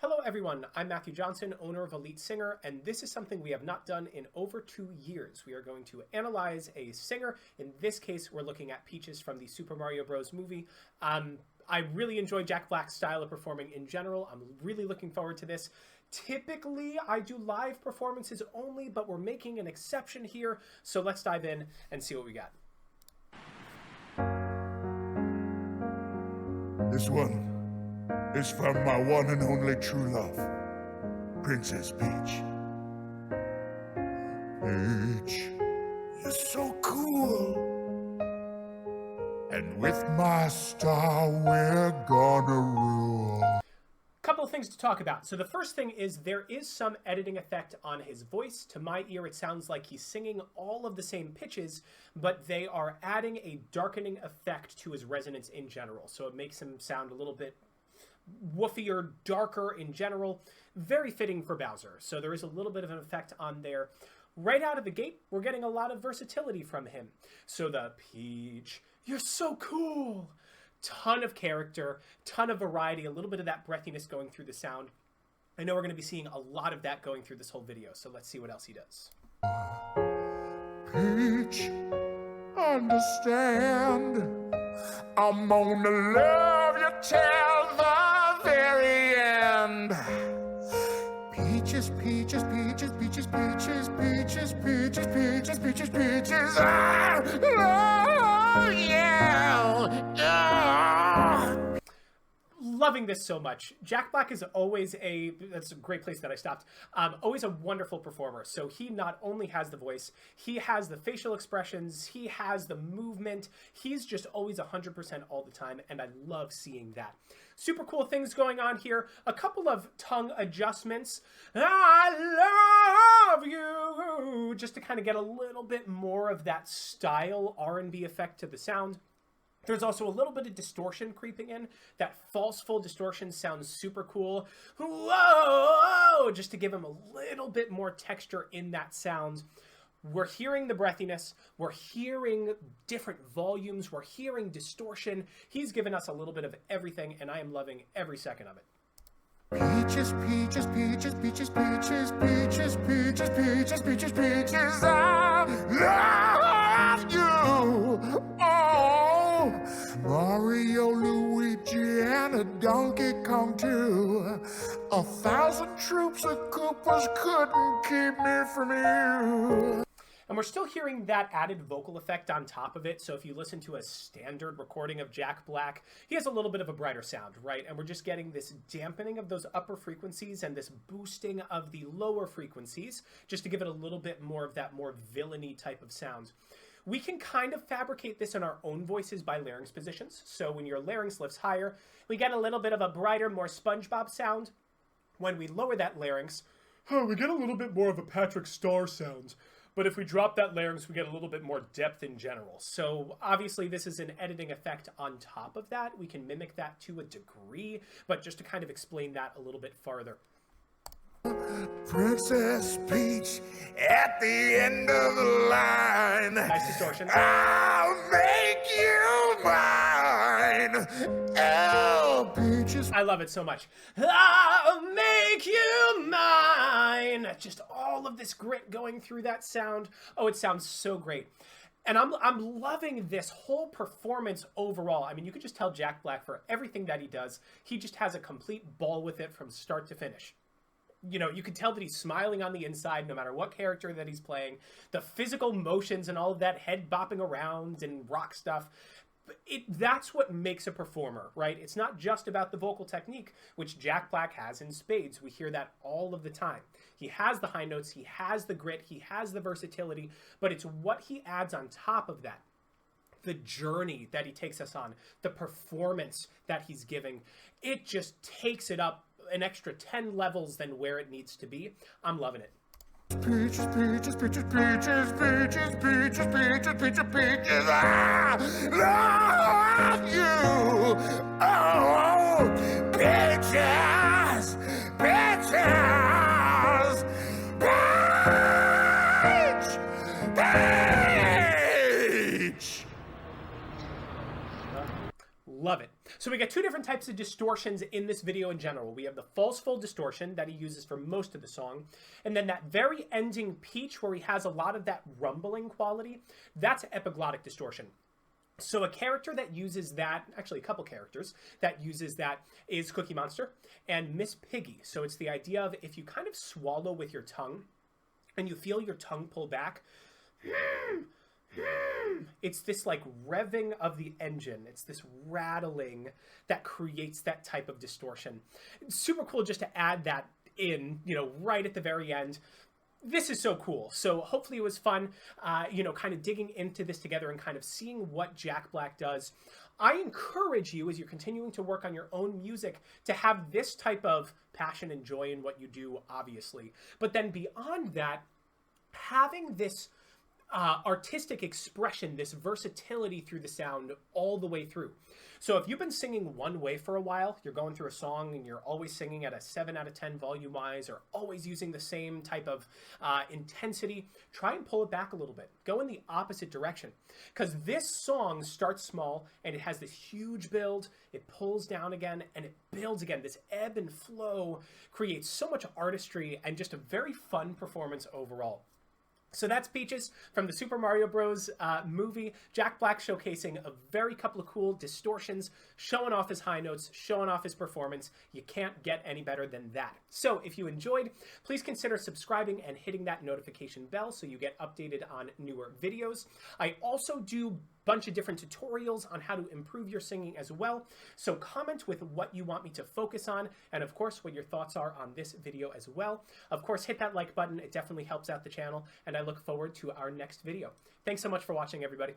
Hello everyone, I'm Matthew Johnson, owner of Elite Singer, and this is something we have not done in over 2 years. We are going to analyze a singer. In this case, we're looking at Peaches from the Super Mario Bros. Movie. I really enjoy Jack Black's style of performing in general. I'm really looking forward to this. Typically, I do live performances only, but we're making an exception here, so let's dive in and see what we got. This one is from my one and only true love, Princess Peach. Peach, you're so cool. And with my star, we're gonna rule. Couple of things to talk about. So the first thing is there is some editing effect on his voice. To my ear, it sounds like he's singing all of the same pitches, but they are adding a darkening effect to his resonance in general. So it makes him sound a little bit woofier, darker in general. Very fitting for Bowser. So there is a little bit of an effect on there. Right out of the gate, we're getting a lot of versatility from him. So the Peach, you're so cool. Ton of character, ton of variety, a little bit of that breathiness going through the sound. I know we're going to be seeing a lot of that going through this whole video, so let's see what else he does. Peach, understand, I'm gonna love you till the very end. Peaches, peaches, peaches, peaches, peaches, peaches, peaches, peaches, peaches, peaches, I love you. Loving this so much. Jack Black is always that's a great place that I stopped, always a wonderful performer. So he not only has the voice, he has the facial expressions, he has the movement, he's just always 100% all the time, and I love seeing that. Super cool things going on here. A couple of tongue adjustments. I love you, just to kind of get a little bit more of that style R&B effect to the sound. There's also a little bit of distortion creeping in. That false full distortion sounds super cool. Whoa! Just to give him a little bit more texture in that sound. We're hearing the breathiness. We're hearing different volumes. We're hearing distortion. He's given us a little bit of everything, and I am loving every second of it. Peaches, peaches, peaches, peaches, peaches, peaches, peaches, peaches, peaches, peaches, I love you. Oh, Mario, Luigi, and a Donkey Kong too. 1,000 troops of Koopas couldn't keep me from you. And we're still hearing that added vocal effect on top of it. So if you listen to a standard recording of Jack Black, he has a little bit of a brighter sound, right? And we're just getting this dampening of those upper frequencies and this boosting of the lower frequencies, just to give it a little bit more of that more villainy type of sound. We can kind of fabricate this in our own voices by larynx positions. So when your larynx lifts higher, we get a little bit of a brighter, more SpongeBob sound. When we lower that larynx, we get a little bit more of a Patrick Star sound. But if we drop that larynx, we get a little bit more depth in general. So obviously this is an editing effect on top of that. We can mimic that to a degree, but just to kind of explain that a little bit farther. Princess Peach at the end of the line. Nice distortion. I'll make you mine. Oh, Peaches. I love it so much. I'll make you mine. Just all of this grit going through that sound. Oh, it sounds so great. And I'm loving this whole performance overall. I mean, you could just tell Jack Black for everything that he does, he just has a complete ball with it from start to finish. You know, you can tell that he's smiling on the inside no matter what character that he's playing. The physical motions and all of that head bopping around and rock stuff. That's what makes a performer, right? It's not just about the vocal technique, which Jack Black has in spades. We hear that all of the time. He has the high notes, he has the grit, he has the versatility, but it's what he adds on top of that. The journey that he takes us on, the performance that he's giving, it just takes it up an extra 10 levels than where it needs to be. I'm loving it. Peaches, peaches, peaches, peaches, peaches, peaches, peaches, peaches, peaches, I love you. Oh, peaches, peaches, peach, peach. Love it. So we got two different types of distortions in this video in general. We have the false full distortion that he uses for most of the song, and then that very ending peach where he has a lot of that rumbling quality, that's epiglottic distortion. So a character that uses that, actually a couple characters that uses that is Cookie Monster and Miss Piggy. So it's the idea of if you kind of swallow with your tongue and you feel your tongue pull back, it's this like revving of the engine. It's this rattling that creates that type of distortion. It's super cool just to add that in, you know, right at the very end. This is so cool. So hopefully it was fun, you know, kind of digging into this together and kind of seeing what Jack Black does. I encourage you, as you're continuing to work on your own music, to have this type of passion and joy in what you do, obviously. But then beyond that, having this artistic expression, this versatility through the sound all the way through. So if you've been singing one way for a while, you're going through a song and you're always singing at a 7 out of 10 volume-wise or always using the same type of intensity, try and pull it back a little bit. Go in the opposite direction. Because this song starts small and it has this huge build, it pulls down again, and it builds again. This ebb and flow creates so much artistry and just a very fun performance overall. So that's Peaches from the Super Mario Bros. Movie. Jack Black showcasing a very couple of cool distortions, showing off his high notes, showing off his performance. You can't get any better than that. So if you enjoyed, please consider subscribing and hitting that notification bell so you get updated on newer videos. I also do bunch of different tutorials on how to improve your singing as well. So comment with what you want me to focus on, and of course what your thoughts are on this video as well. Of course, hit that like button. It definitely helps out the channel, and I look forward to our next video. Thanks so much for watching, everybody.